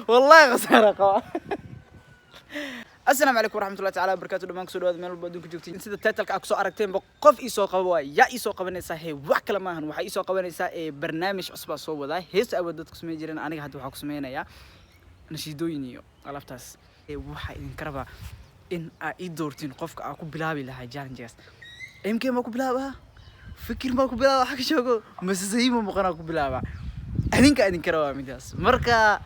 والله خسارة قوا السلام عليكم ورحمة الله تعالى وبركاته دمان كسو dhawaad meel walba adduunka joogtiin sida title-ka ku soo aragteen qof ii soo qabo yaa ii soo qabanaysa wax kale ma ahan waxa ii soo qabanaysa barnaamij cusub soo wadaa hees awood dadku sameeyay jireen aniga hadda waxa ku sameeynayaa nashiidooyin iyo alaabtaas waxa idin karaba in ay ii doortiin qofka aan ku bilaabi lahaa challenges MK ma ku bilaaba fikir ma ku bilaaba waxa ka joogo masasiimo muqana ku bilaaba idin karaba midaas marka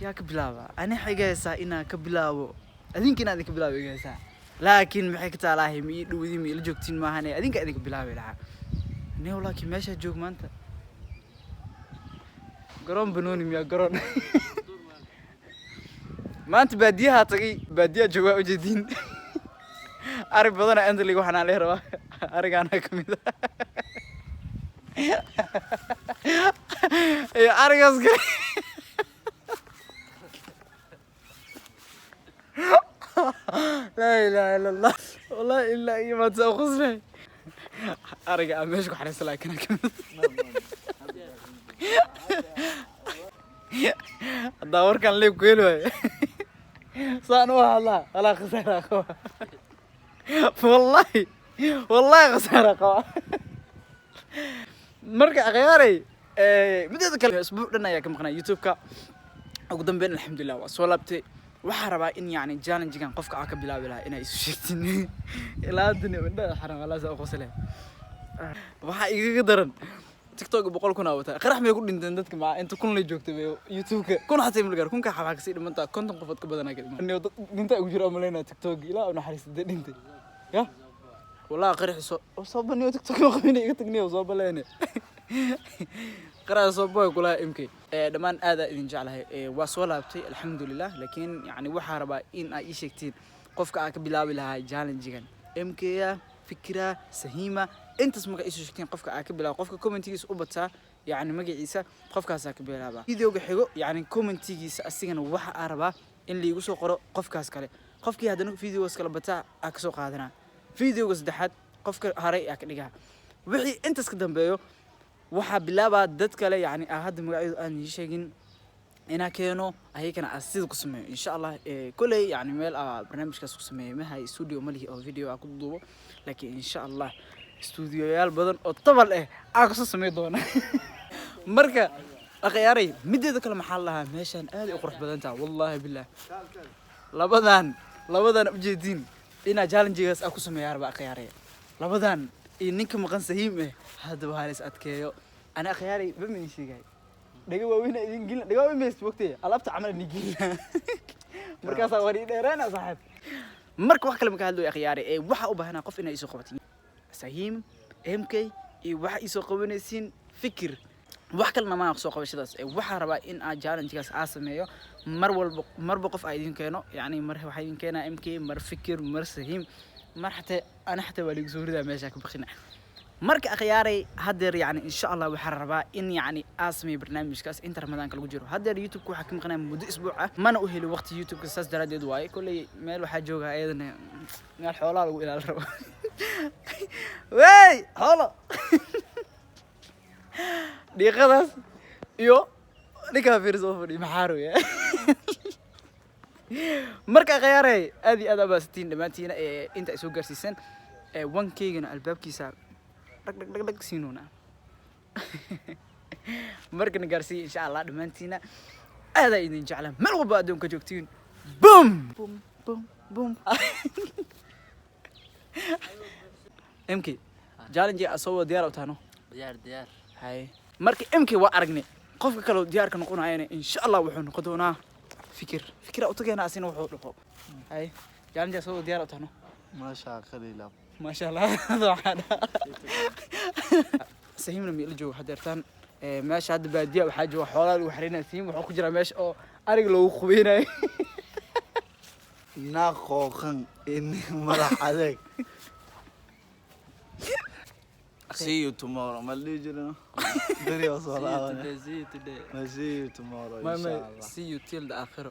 yaa ka bilaaba ani xigaysa inaan ka bilaabo adinka ka bilaabo igaysa laakiin maxay ka taalahay mi dhawidi mi la joogtiin ma ahan idinka bilaabi lahaa nee laakiin meesha joog maanta garoon banooni miya garoon maanta baadiyaha tagay baadiyaha jooga u jeedin arag badan aan daliga waxaan la rabaa aragana kamid aragaas لا إله إلا الله والله إلا إيه ما تأخذني أرجع أمشي وحرس لكن الدور كان لي كيلو صانوها الله الله خسارة أخوة والله خسارة أخوة مرجع غياري بدي أتكلم أسبوع لنا يا كم قناة يوتيوب كا أقدم بين الحمد لله وصلبت waxaa rabaa in yani challenge-gan qofka aan ka bilaabi lahaa inay isu sheegtin ilaa dunida wada xaram Allah soo qosle waxa iga daran TikTok 100 kun awata qarax may ku dhinteen dadka ma inta kun la joogtay YouTube-ka kun xatay milgar kun ka xabaag si dhimanta konton qof ka badan ka inta ugu jiro amaleena TikTok ilaa una xariisada dhintay ya wallahi qarax soo baniyo TikTok ma qabin iga tagniyo soo baleene قرأ صبوا كلها MK دمان هذا إذن جعله وصلابتي الحمد لله لكن يعني وحاربا إن أي شيء كتير قفك أكبلا بلها challenge MK فكرة سهيمة أنت اسمك إيش شكتين قفك أكبلا قفك كومنتيجس أبتها يعني مجي عيسى قفك أكبلا با فيديو بحجو يعني كومنتيجس أصلاً وح أربعة إن اللي يقصوا قرأ قفك أسكاله قفك هذا فيديو أسكاله بتاع أكسو قادنا فيديو قصدحت قفك هراي أكلجها وحي أنت سكدم بيو waxa bilaaba dad kale yani ahad magaciidu aan sheegin ina keeno ayagana asid ku sameeyo insha Allah kulay yani meel barnaamijkaas ku sameeyo ma hay studio malihi oo video ku duubo laakiin insha Allah studio yaal badan oo tabal aan ku sameeyo doona marka akhyaaray mideeda kale maxaa lahaa meeshan aad u qurux badan tahay wallahi billah labadan ujeedin ina challenge-gaas ku sameeyo arba akhyaaray labadan ninka maqan sahiim hada waxa la adkeeyo ana akhyari bama sheegay dhaga waawina idin gilna dhaga waawina meest waqti alaabta amal nigilna markaas wari dheerana saaxib marka wax kale ma ka hadlo akhyari waxa u baahnaa qof inay soo qabatin sahiim MK waxa ay soo qabanaysiin fikir wax kalena ma soo qabashadaas waxa rabaa in aan challenge-gaas sameeyo marba qof ay idin keeno yani mar waxa idin keenaa MK mar fikir mar sahiim مرحتة أنا حتى ولي زوري ذا ماشاك بخشنا مرك أخياري هدر يعني إن شاء الله وحربا إن يعني أسمي برنامج كاس إنت رمضان كل جيرو هدر يوتيوب كو حكم قناة مدة أسبوع ما نؤهل وقت يوتيوب كساس درادي دواي كل ميل واحد جوجا أيضا نال حوالله وإلى الربا وي حوالله دي خلاص يو دي كافير صوفري محارو يا marka khayaaray aadi aad abastiin dhamaantiina inta ay soo gaarsiisan 1K-gana albaabkiisa dhag siinuna markana gaarsiin insha Allah dhamaantiina aad ay idin jeclaan meel walba adduunka joogtiin boom boom boom boom MK challenge asoo diyaar u taano diyaar hay marka MK waa aragnay qofka kale diyaar ka noqonayna insha Allah wuxuu noqon doonaa فكرة أتوقعنا أصلا وحوله هاي جالن جالسوا ديار أتانو ما شاء الله ما شاء الله هذا سهيم لما يلجوا حدرتان ما شاد بادية وحاجة وحوالي وحرينا ثيم وحوك جرا ماش أو أرجلو خوينا ناخوخن إني مرح عليك See you tomorrow. Malay jena. Dari asal see you tomorrow. See you till the akhir.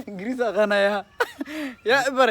Greece أغنى يا إبرة